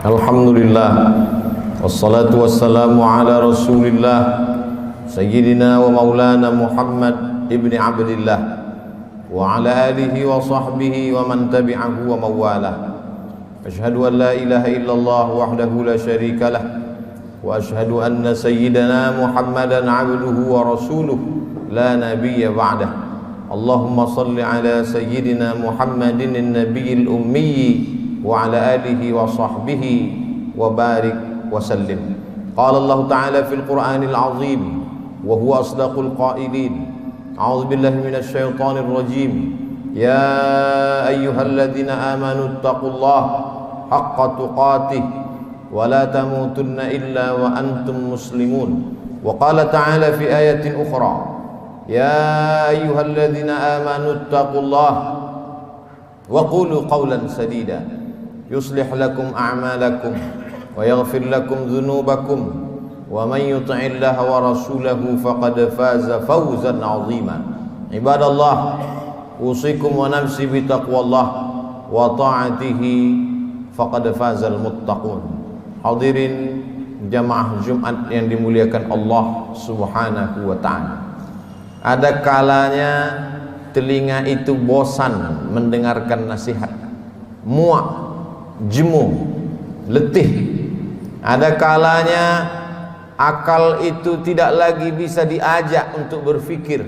Alhamdulillah, wassalatu wassalamu ala rasulillah Sayyidina wa maulana Muhammad ibni Abdillah wa ala alihi wa sahbihi wa man tabi'ahu wa mawalah. Ashhadu an la ilaha illallah wahdahu la syarika lah, wa ashhadu anna sayyidana Muhammadan abduhu wa rasuluh la nabiyya ba'dah. Allahumma salli ala sayyidina Muhammadin an-nabiyil ummi wa ala alihi wa sahbihi wa barik wa sallim. Qala Allah Ta'ala fil Qur'anil azim wa huwa asdaqul qailin. A'udzu billahi minasy syaithanir rajim. Ya ayyuhalladzina amanu taqullaha haqqa tuqatih wa la tamutunna illa wa antum muslimun. Wa qala ta'ala fi ayatin ukhra, ya ayyuhalladzina amanu taqullaha wa qulu qawlan sadida yuslih lakum a'malakum wa yaghfir lakum dhunubakum wa man yuti'illaha wa rasulahu faqad faza fawzan 'azima. Ibadallah, usikum wa nafsi bi taqwallah wa ta'atihi faqad fazal muttaqun. Hadirin jamaah Jumat yang dimuliakan Allah Subhanahu wa ta'ala. Ada kalanya telinga itu bosan mendengarkan nasihat, muak, jemu, letih. Ada kalanya akal itu tidak lagi bisa diajak untuk berpikir,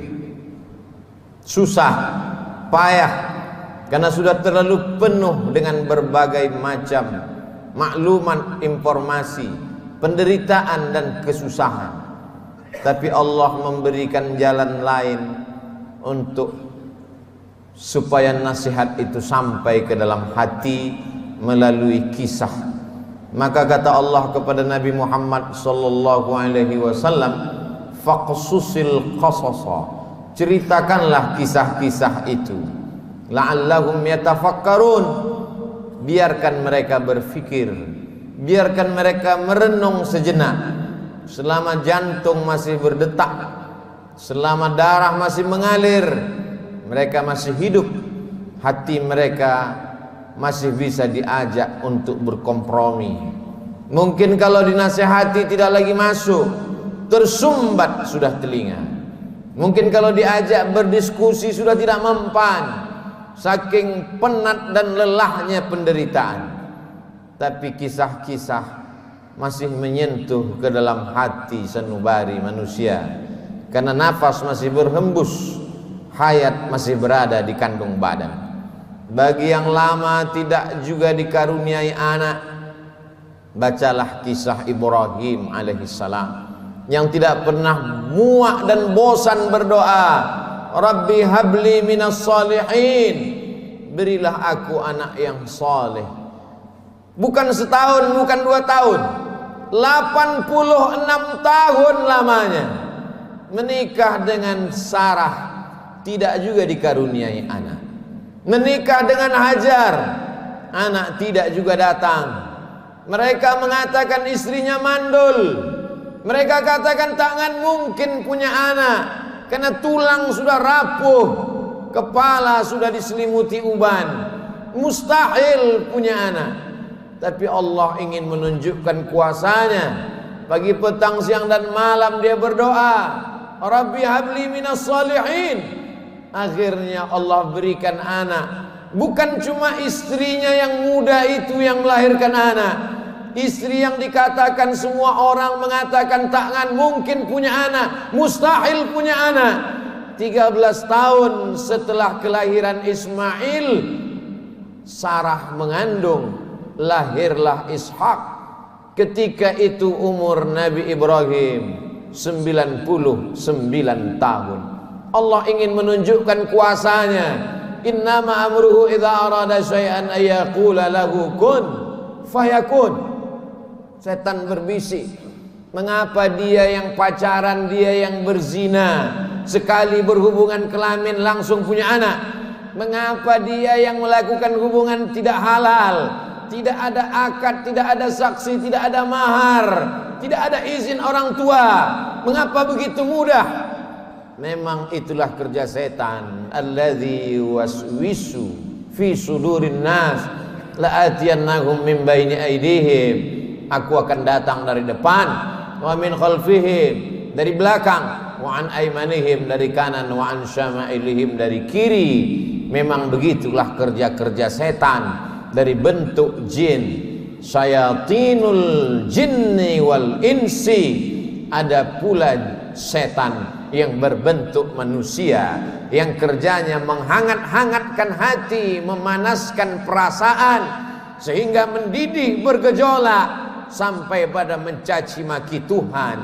susah, payah, karena sudah terlalu penuh dengan berbagai macam maklumat, informasi, penderitaan dan kesusahan. Tapi Allah memberikan jalan lain untuk supaya nasihat itu sampai ke dalam hati melalui kisah. Maka kata Allah kepada Nabi Muhammad sallallahu alaihi wasallam, faqsusil qasasa, ceritakanlah kisah-kisah itu, la'allahum yatafakkarun, biarkan mereka berfikir, biarkan mereka merenung sejenak. Selama jantung masih berdetak, selama darah masih mengalir, mereka masih hidup, hati mereka masih bisa diajak untuk berkompromi. Mungkin kalau dinasihati tidak lagi masuk, tersumbat sudah telinga. Mungkin kalau diajak berdiskusi sudah tidak mempan, saking penat dan lelahnya penderitaan. Tapi kisah-kisah masih menyentuh ke dalam hati sanubari manusia, karena nafas masih berhembus, hayat masih berada di kandung badan. Bagi yang lama tidak juga dikaruniai anak, bacalah kisah Ibrahim alaihissalam yang tidak pernah muak dan bosan berdoa, Rabbi habli minas salihin, berilah aku anak yang saleh. Bukan setahun, bukan 2 tahun, 86 tahun lamanya menikah dengan Sarah, tidak juga dikaruniai anak. Menikah dengan Hajar, anak tidak juga datang. Mereka mengatakan istrinya mandul. Mereka katakan tangan mungkin punya anak, karena tulang sudah rapuh, kepala sudah diselimuti uban, mustahil punya anak. Tapi Allah ingin menunjukkan kuasanya. Pagi, petang, siang dan malam dia berdoa, Rabbi habli minas salihin. Akhirnya Allah berikan anak. Bukan cuma istrinya yang muda itu yang melahirkan anak, istri yang dikatakan semua orang mengatakan takkan mungkin punya anak, mustahil punya anak. 13 tahun setelah kelahiran Ismail, Sarah mengandung, lahirlah Ishak. Ketika itu umur Nabi Ibrahim 99 tahun. Allah ingin menunjukkan kuasanya. Innama amruhu idza arada syai'an ayyaqula lahu kun fayakun. Setan berbisik, mengapa dia yang pacaran, dia yang berzina, sekali berhubungan kelamin langsung punya anak? Mengapa dia yang melakukan hubungan tidak halal, tidak ada akad, tidak ada saksi, tidak ada mahar, tidak ada izin orang tua, mengapa begitu mudah? Memang itulah kerja setan. Alladzi waswisu fi sudurin nas la'atiyannahum min baini aydihim, aku akan datang dari depan, wa min khalfihim, dari belakang, wa an aymanihim, dari kanan, wa an syama'ilihim, dari kiri. Memang begitulah kerja-kerja setan dari bentuk jin. Syayatinul jinni wal insi, ada pula setan yang berbentuk manusia, yang kerjanya menghangat-hangatkan hati, memanaskan perasaan, sehingga mendidih bergejolak sampai pada mencaci maki Tuhan.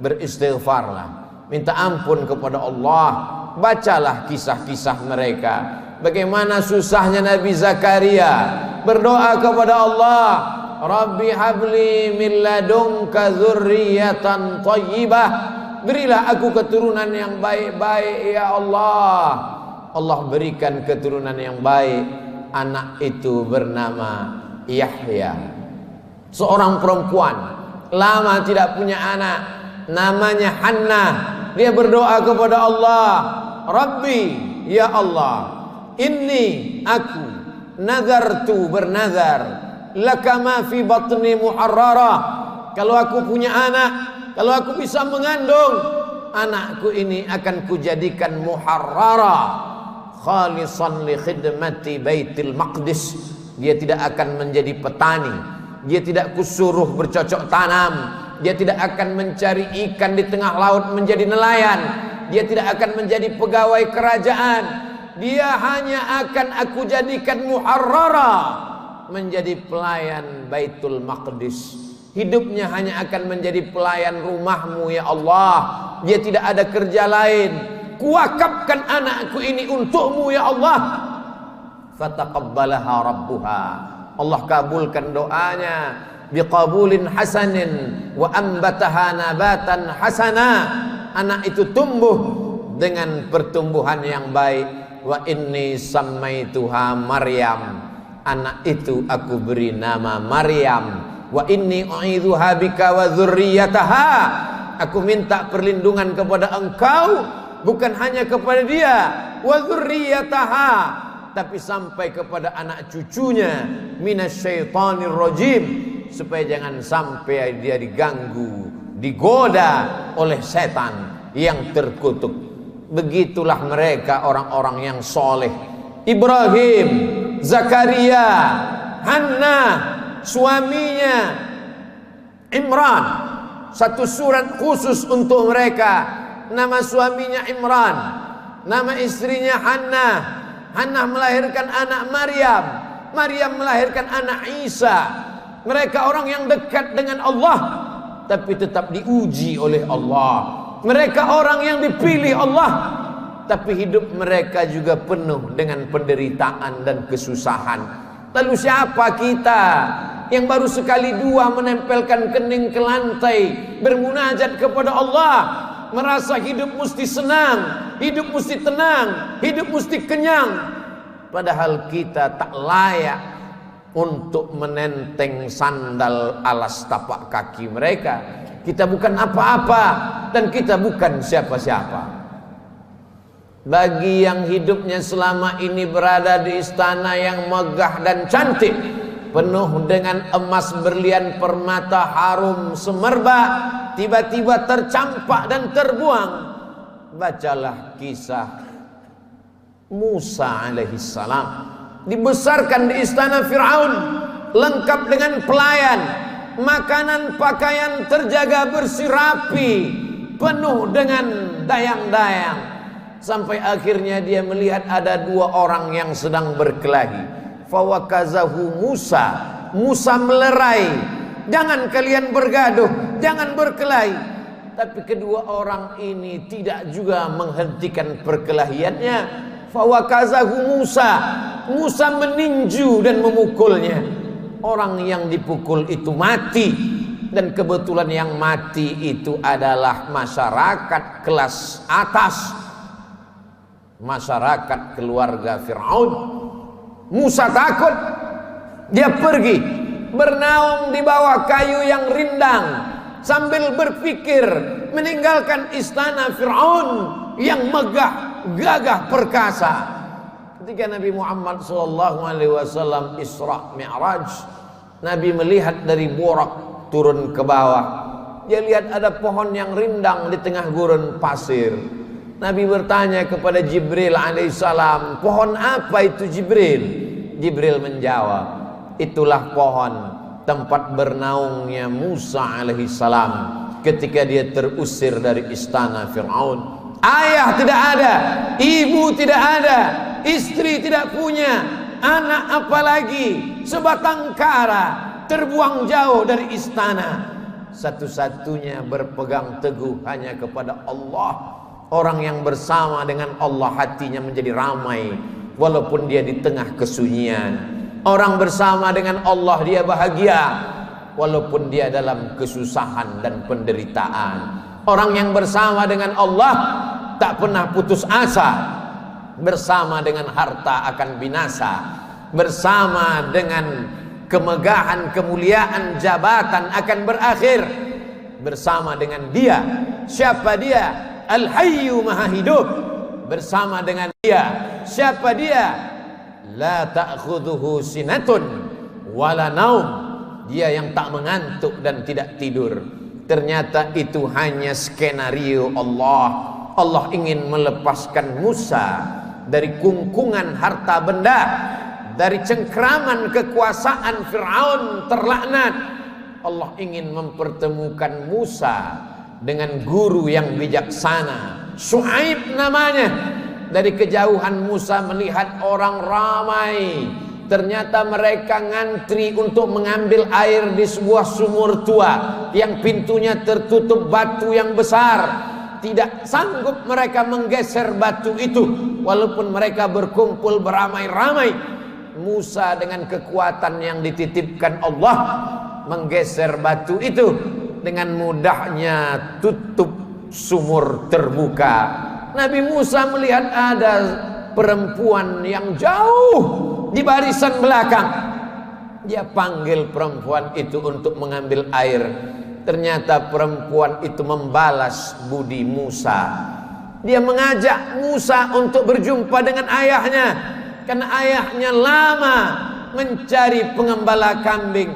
Beristighfarlah, minta ampun kepada Allah. Bacalah kisah-kisah mereka, bagaimana susahnya Nabi Zakaria berdoa kepada Allah, Rabbi habli min ladunka dzurriyyatan thayyibah, berilah aku keturunan yang baik-baik ya Allah. Allah berikan keturunan yang baik. Anak itu bernama Yahya, seorang perempuan lama tidak punya anak, namanya Hannah. Dia berdoa kepada Allah, Rabbi, ya Allah, inni aku nazartu, bernazar, laka ma fi batni muharrara, kalau aku punya anak, kalau aku bisa mengandung, anakku ini akan kujadikan muharrara, khalisan li khidmati baitil maqdis. Dia tidak akan menjadi petani, dia tidak kusuruh bercocok tanam, dia tidak akan mencari ikan di tengah laut menjadi nelayan, dia tidak akan menjadi pegawai kerajaan, dia hanya akan aku jadikan muharrara, menjadi pelayan Baitul Maqdis. Hidupnya hanya akan menjadi pelayan rumahmu ya Allah. Dia tidak ada kerja lain. Kuwakafkan anakku ini untukmu ya Allah. Fataqabbalaha rabbuha, Allah kabulkan doanya biqabulin hasanin wa ambataha nabatan hasana. Anak itu tumbuh dengan pertumbuhan yang baik. Wa inni sammaituha Maryam, anak itu aku beri nama Maryam. Wa inni u'idzuha bika wa dzurriyyataha, aku minta perlindungan kepada engkau, bukan hanya kepada dia, wa dzurriyyataha, tapi sampai kepada anak cucunya, minasyaitonir rajim, supaya jangan sampai dia diganggu, digoda oleh setan yang terkutuk. Begitulah mereka orang-orang yang soleh. Ibrahim, Zakaria, Hannah, suaminya Imran, satu surat khusus untuk mereka. Nama suaminya Imran, nama istrinya Hannah. Hannah melahirkan anak Maryam, Maryam melahirkan anak Isa. Mereka orang yang dekat dengan Allah, tapi tetap diuji oleh Allah. Mereka orang yang dipilih Allah, tapi hidup mereka juga penuh dengan penderitaan dan kesusahan. Lalu siapa kita yang baru sekali dua menempelkan kening ke lantai, bermunajat kepada Allah, merasa hidup mesti senang, hidup mesti tenang, hidup mesti kenyang, padahal kita tak layak untuk menenteng sandal alas tapak kaki mereka. Kita bukan apa-apa dan kita bukan siapa-siapa. Bagi yang hidupnya selama ini berada di istana yang megah dan cantik, penuh dengan emas, berlian, permata, harum, semerbak, tiba-tiba tercampak dan terbuang, bacalah kisah Musa alaihissalam. Dibesarkan di istana Fir'aun, lengkap dengan pelayan, makanan pakaian terjaga bersih rapi, penuh dengan dayang-dayang, sampai akhirnya dia melihat ada dua orang yang sedang berkelahi. Fawakazahu Musa, Musa melerai, jangan kalian bergaduh, jangan berkelahi. Tapi kedua orang ini tidak juga menghentikan perkelahiannya. Fawakazahu Musa, Musa meninju dan memukulnya. Orang yang dipukul itu mati, dan kebetulan yang mati itu adalah masyarakat kelas atas, masyarakat keluarga Fir'aun. Musa takut, dia pergi bernaung di bawah kayu yang rindang sambil berpikir meninggalkan istana Fir'aun yang megah, gagah, perkasa. ketika Nabi Muhammad SAW Isra Mi'raj, Nabi melihat dari Burak turun ke bawah. Dia lihat ada pohon yang rindang di tengah gurun pasir. Nabi bertanya kepada Jibril alaihissalam, pohon apa itu Jibril? Jibril menjawab, itulah pohon tempat bernaungnya Musa alaihissalam ketika dia terusir dari istana Fir'aun. Ayah tidak ada, ibu tidak ada, istri tidak punya, anak apalagi, sebatang kara, terbuang jauh dari istana. Satu-satunya berpegang teguh hanya kepada Allah. Orang yang bersama dengan Allah hatinya menjadi ramai walaupun dia di tengah kesunyian. Orang bersama dengan Allah dia bahagia walaupun dia dalam kesusahan dan penderitaan. Orang yang bersama dengan Allah tak pernah putus asa. Bersama dengan harta akan binasa, bersama dengan kemegahan, kemuliaan, jabatan akan berakhir. Bersama dengan dia, siapa dia? Al-Hayyu Maha Hidup. Bersama dengan dia, siapa dia? La ta'khudhuhu sinatun wala naum. Dia yang tak mengantuk dan tidak tidur. Ternyata itu hanya skenario Allah. Allah ingin melepaskan Musa dari kungkungan harta benda, dari cengkraman kekuasaan Fir'aun terlaknat. Allah ingin mempertemukan Musa dengan guru yang bijaksana, Syuaib namanya. Dari kejauhan Musa melihat orang ramai. Ternyata mereka ngantri untuk mengambil air di sebuah sumur tua yang pintunya tertutup batu yang besar. Tidak sanggup mereka menggeser batu itu walaupun mereka berkumpul beramai-ramai. Musa dengan kekuatan yang dititipkan Allah menggeser batu itu. Dengan mudahnya tutup sumur terbuka. Nabi Musa melihat ada perempuan yang jauh di barisan belakang. Dia panggil perempuan itu untuk mengambil air. Ternyata perempuan itu membalas budi Musa. Dia mengajak Musa untuk berjumpa dengan ayahnya, karena ayahnya lama mencari pengembala kambing.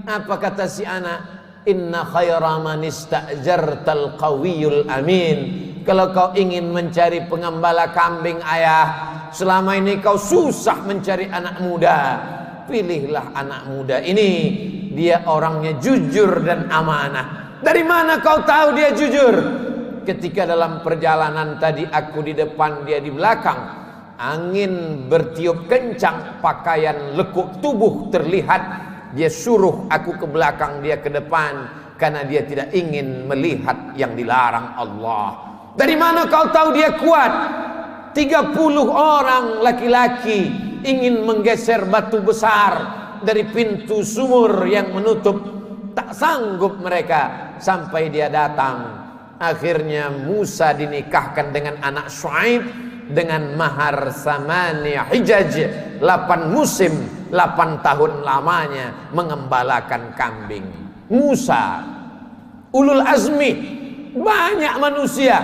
Apa kata si anak? Inna khaira man ista'jartal qawiyul amin. Kalau kau ingin mencari pengembala kambing ayah, selama ini kau susah mencari anak muda, pilihlah anak muda ini. Dia orangnya jujur dan amanah. Dari mana kau tahu dia jujur? Ketika dalam perjalanan tadi aku di depan, dia di belakang. Angin bertiup kencang, pakaian lekuk tubuh terlihat. Dia suruh aku ke belakang, dia ke depan, karena dia tidak ingin melihat yang dilarang Allah. Dari mana kau tahu dia kuat? 30 orang laki-laki ingin menggeser batu besar dari pintu sumur yang menutup. Tak sanggup mereka sampai dia datang. Akhirnya Musa dinikahkan dengan anak Syuaib dengan mahar samania hijaj, 8 musim, 8 tahun lamanya mengembalakan kambing. Musa ulul azmi, banyak manusia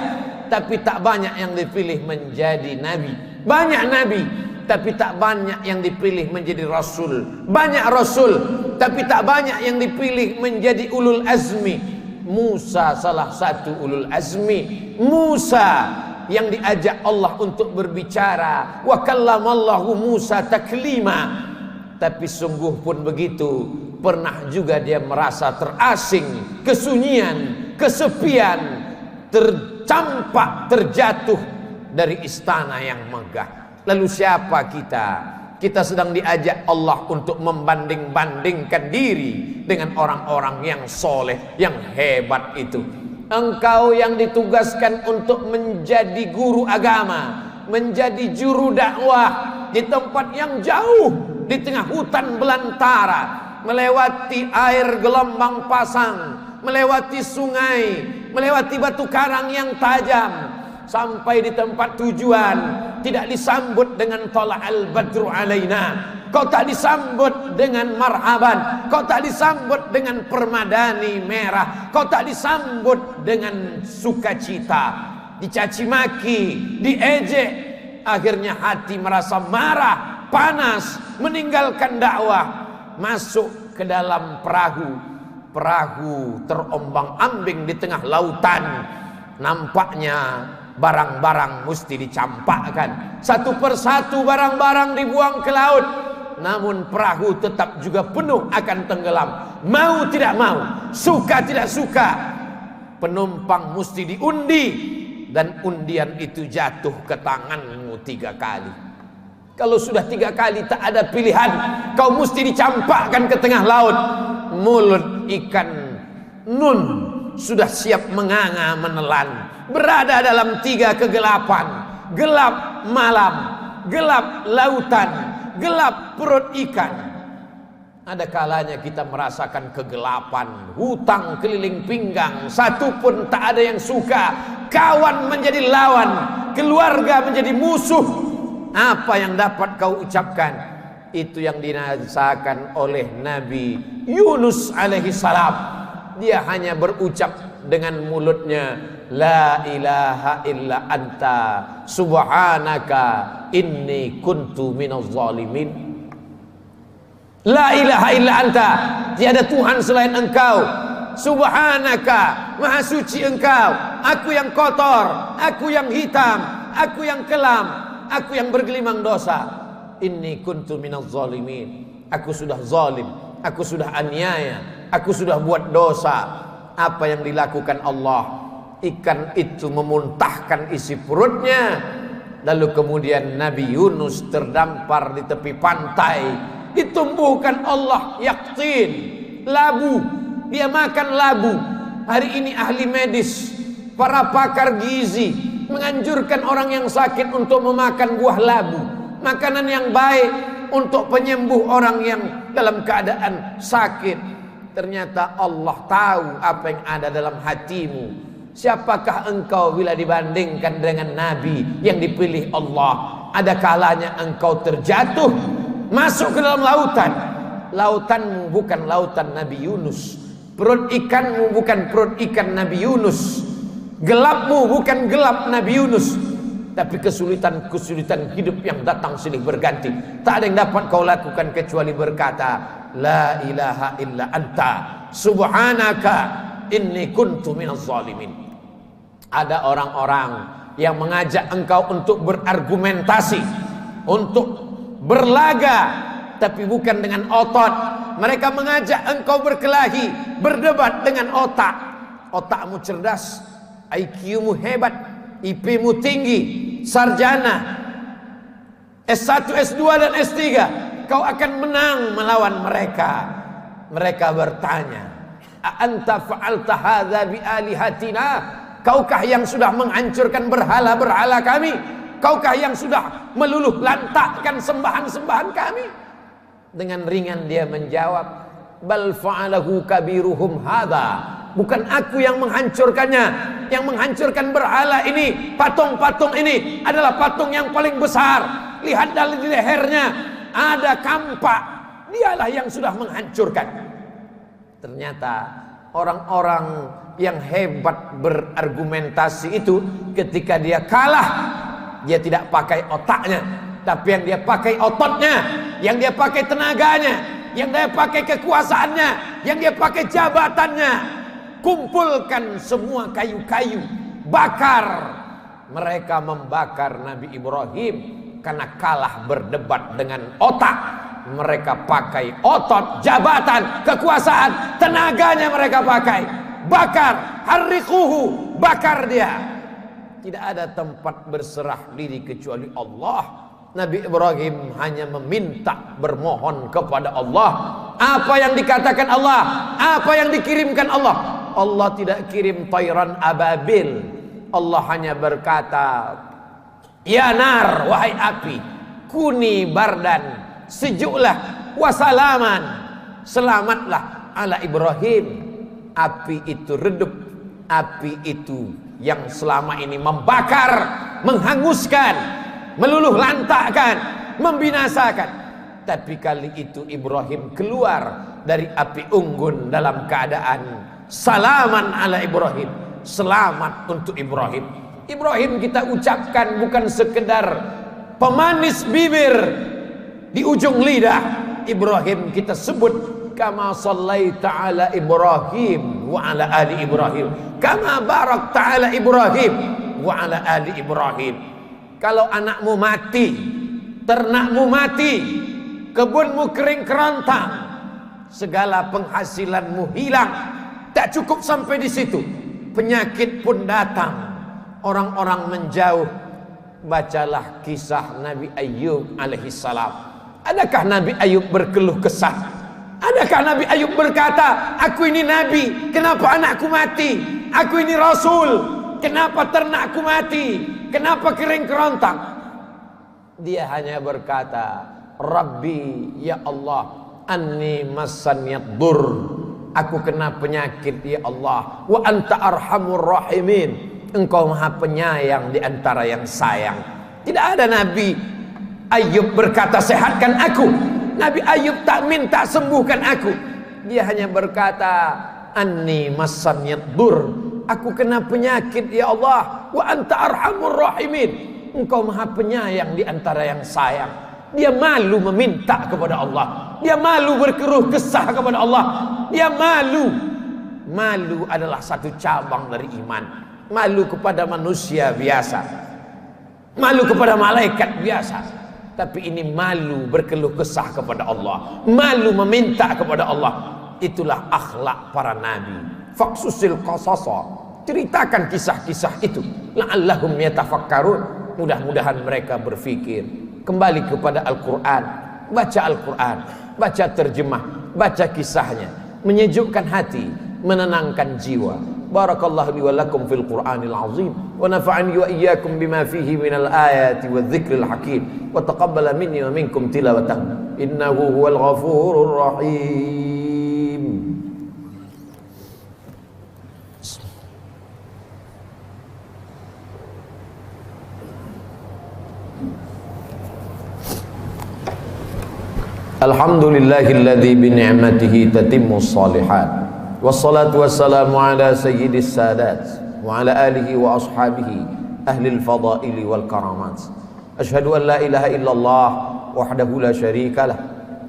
tapi tak banyak yang dipilih menjadi nabi. Banyak nabi tapi tak banyak yang dipilih menjadi rasul. Banyak rasul tapi tak banyak yang dipilih menjadi ulul azmi. Musa salah satu ulul azmi. Musa yang diajak Allah untuk berbicara. Wa kallamallahu Musa taklima. Tapi sungguh pun begitu, pernah juga dia merasa terasing, kesunyian, kesepian, tercampak, terjatuh dari istana yang megah. Lalu siapa kita? Kita sedang diajak Allah untuk membanding-bandingkan diri dengan orang-orang yang soleh, yang hebat itu. Engkau yang ditugaskan untuk menjadi guru agama, menjadi juru dakwah di tempat yang jauh, di tengah hutan belantara, melewati air gelombang pasang, melewati sungai, melewati batu karang yang tajam, sampai di tempat tujuan tidak disambut dengan tala'al badru alaina. Kau tak disambut dengan marhaban, kau tak disambut dengan permadani merah, kau tak disambut dengan sukacita. Dicaci maki, diejek, Akhirnya hati merasa marah, panas, meninggalkan dakwah, masuk ke dalam perahu. Perahu terombang-ambing di tengah lautan. Nampaknya barang-barang mesti dicampakkan. Satu persatu barang-barang dibuang ke laut. Namun perahu tetap juga penuh akan tenggelam. Mau tidak mau, suka tidak suka, penumpang mesti diundi. Dan undian itu jatuh ke tanganmu 3 kali. Kalau sudah 3 kali tak ada pilihan, kau mesti dicampakkan ke tengah laut. Mulut ikan nun sudah siap menganga menelan, berada dalam 3 kegelapan. Gelap malam, gelap lautan, gelap perut ikan. Ada kalanya kita merasakan kegelapan, hutang keliling pinggang, satu pun tak ada yang suka. Kawan menjadi lawan, keluarga menjadi musuh. Apa yang dapat kau ucapkan? Itu yang dirasakan oleh Nabi Yunus alaihi salam. Dia hanya berucap dengan mulutnya, la ilaha illa anta subhanaka inni kuntu minaz zalimin. La ilaha illa anta, tiada Tuhan selain engkau. Subhanaka, maha suci engkau. Aku yang kotor, aku yang hitam, aku yang kelam, aku yang bergelimang dosa. Inni kuntu minaz zalimin. Aku sudah zalim, aku sudah aniaya, aku sudah buat dosa. Apa yang dilakukan Allah? Ikan itu memuntahkan isi perutnya. Lalu kemudian Nabi Yunus terdampar di tepi pantai. Ditumbuhkan Allah yaktin, labu. Dia makan labu. Hari ini ahli medis, para pakar gizi menganjurkan orang yang sakit untuk memakan buah labu. Makanan yang baik untuk penyembuh orang yang dalam keadaan sakit. Ternyata Allah tahu apa yang ada dalam hatimu. Siapakah engkau bila dibandingkan dengan Nabi yang dipilih Allah? Ada kalanya engkau terjatuh, masuk ke dalam lautan. Lautanmu bukan lautan Nabi Yunus. Perut ikanmu bukan perut ikan Nabi Yunus. Gelapmu bukan gelap Nabi Yunus. Tapi kesulitan-kesulitan hidup yang datang silih berganti. Tak ada yang dapat kau lakukan kecuali berkata, la ilaha illa anta subhanaka inni kuntu minaz zalimin. Ada orang-orang yang mengajak engkau untuk berargumentasi, untuk berlaga, tapi bukan dengan otot. Mereka mengajak engkau berkelahi, berdebat dengan otak. Otakmu cerdas, IQ-mu hebat, IP-mu tinggi, sarjana S1, S2 dan S3. Kau akan menang melawan mereka. Mereka bertanya, a anta fa'alta hadza bi alihatina? Kaukah yang sudah menghancurkan berhala-berhala kami? Kaukah yang sudah meluluh lantakkan sembahan-sembahan kami? Dengan ringan dia menjawab, bal fa'alahu kabiruhum hadza. Bukan aku yang menghancurkannya. Yang menghancurkan berhala ini, patung-patung ini adalah patung yang paling besar. Lihat dari lehernya ada kampak. Dialah yang sudah menghancurkan. Ternyata orang-orang yang hebat berargumentasi itu, ketika dia kalah, dia tidak pakai otaknya, tapi yang dia pakai ototnya, yang dia pakai tenaganya, yang dia pakai kekuasaannya, yang dia pakai jabatannya. Kumpulkan semua kayu-kayu, bakar. Mereka membakar Nabi Ibrahim karena kalah berdebat dengan otak. Mereka pakai otot, jabatan, kekuasaan, tenaganya mereka pakai. Bakar, harriquhu, bakar dia. Tidak ada tempat berserah diri kecuali Allah. Nabi Ibrahim hanya meminta, bermohon kepada Allah. Apa yang dikatakan Allah, apa yang dikirimkan Allah. Allah tidak kirim tayran ababil. Allah hanya berkata, ya nar, wahai api, kuni bardan, sejuklah, wasalaman, selamatlah ala Ibrahim. Api itu redup, api itu yang selama ini membakar, menghanguskan, meluluh lantakkan, membinasakan. Tapi kali itu Ibrahim keluar dari api unggun dalam keadaan salaman ala Ibrahim. Selamat untuk Ibrahim. Ibrahim kita ucapkan bukan sekedar pemanis bibir, di ujung lidah. Ibrahim kita sebut kama sallaita ala Ibrahim wa ala ali Ibrahim, kama barakta ala Ibrahim wa ala ali Ibrahim. Kalau anakmu mati, ternakmu mati, kebunmu kering kerontang, segala penghasilanmu hilang, tak cukup sampai di situ, penyakit pun datang, orang-orang menjauh. Bacalah kisah Nabi Ayub alaihissalam. Adakah Nabi Ayub berkeluh kesah? Adakah Nabi Ayub berkata, aku ini nabi, kenapa anakku mati? Aku ini rasul, kenapa ternakku mati? Kenapa kering kerontang? Dia hanya berkata, Rabbi, ya Allah, anni massanyad dur, aku kena penyakit ya Allah, wa anta arhamur rahimin, engkau maha penyayang di antara yang sayang. Tidak ada Nabi Ayub berkata sehatkan aku. Nabi Ayub tak minta sembuhkan aku. Dia hanya berkata anni massanyad dur, aku kena penyakit ya Allah, wa anta arhamur rahimin, engkau maha penyayang di antara yang sayang. Dia malu meminta kepada Allah, dia malu berkeluh kesah kepada Allah, dia malu. Malu adalah satu cabang dari iman. Malu kepada manusia biasa, malu kepada malaikat biasa, tapi ini malu berkeluh kesah kepada Allah, malu meminta kepada Allah. Itulah akhlak para nabi. Faqsusil qasasa, ceritakan kisah-kisah itu, la'allahum yatafakkarun, mudah-mudahan mereka berfikir. Kembali kepada Al-Quran, baca Al-Quran, baca terjemah, baca kisahnya, menyejukkan hati, menenangkan jiwa. Barakallahu li wa lakum fil Qur'anil azim, wa nafa'ani wa iyyakum bima fihi minal ayati wadh-dhikril hakim, wa taqabbala minni wa minkum tilawatahu innahu huwal ghafurur rahim. Alhamdulillahilladzi bi ni'matihi tatimmus shalihat. Wassalatu wassalamu ala sayyidis sadat wa ala alihi wa ashabihi ahlil fadaili wal karamat. Ashhadu an la ilaha illallah wahdahu la syarika lah,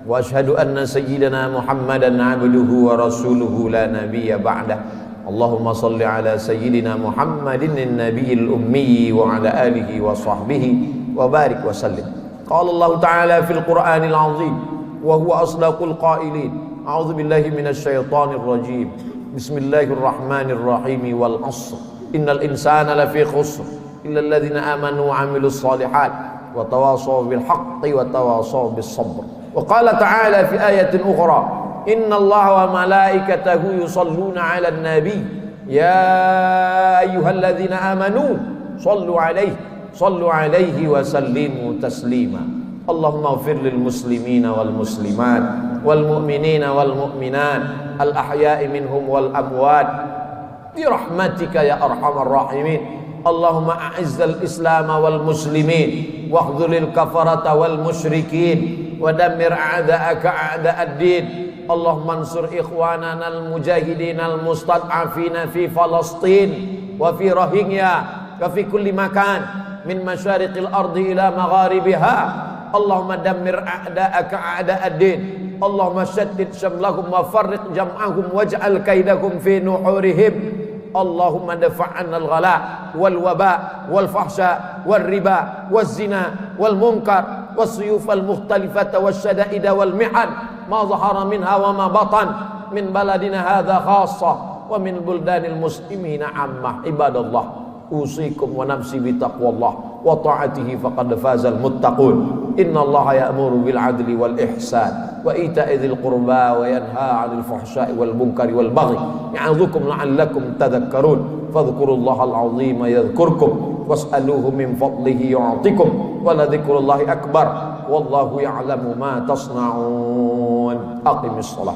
wa ashhadu anna sayyidana Muhammadan abduhu wa rasuluhu la nabiyya ba'dah. Allahumma salli ala sayyidina Muhammadin an-nabiyil ummi wa ala alihi wa sahbihi wa barik wa sallim. Qala Allah ta'ala fil Qur'anil azim wa huwa asdaqul qailin. A'udzu billahi minasy syaithanir rajim. Bismillahirrahmanir rahim. Wal 'ashr. Innal insana lafi khusr illa alladziina aamanu wa 'amilus shalihat wa tawashaw bil haqqi wa tawashaw bis sabr. Wa qala ta'ala fi ayatin ukhra, innallaha wa malaikatahu yusalluna 'alan nabiy ya ayyuhalladzina amanu sallu 'alaihi wa sallimu taslima. Allahumma ighfir lil muslimina wal muslimat wal mu'minina wal mu'minat al ahya'i minhum wal amwat bi rahmatika ya arhamar rahimin. Allahumma a'izzal islam wal muslimin wa khudhulil kafarata wal musyrikin wa dammir a'da'aka a'da'ad din. Allahumma ansur ikhwanana al mujahidin al mustad'afina fi Falastin wa fi Rohingya wa fi kulli makan min masyariqil ardi ila magharibiha. Allahumma dammir a'da'aka a'da'ad din. Allahumma shaddid syamlahum wa farriq jam'ahum waj'al kaidahum fi nuhurihim. Allahumma dafa'anna al-ghala wal waba wal fahsya wal riba wal zina wal munkar was suyuf al mukhtalifata was syada'ida wal mihan ma zahara minha wa ma batan min baladina hadha khassa wa min buldanil muslimina ammah. Ibadallah, usikum wa nafsi bi taqwallah wa ta'atihi faqad fazal muttaqun. Innallaha ya'muru bil 'adli wal ihsan wa ita'i dzil qurba wa yanha 'anil fahsya'i wal munkari wal baghi ya'idzukum la'allakum tadhakkarun. Fadhkurullahal 'azima yadhkurkum was'aluhu min fadlihi yu'tikum wa la dzikrullahi akbar wallahu ya'lamu ma tasna'un. Aqimis shalah.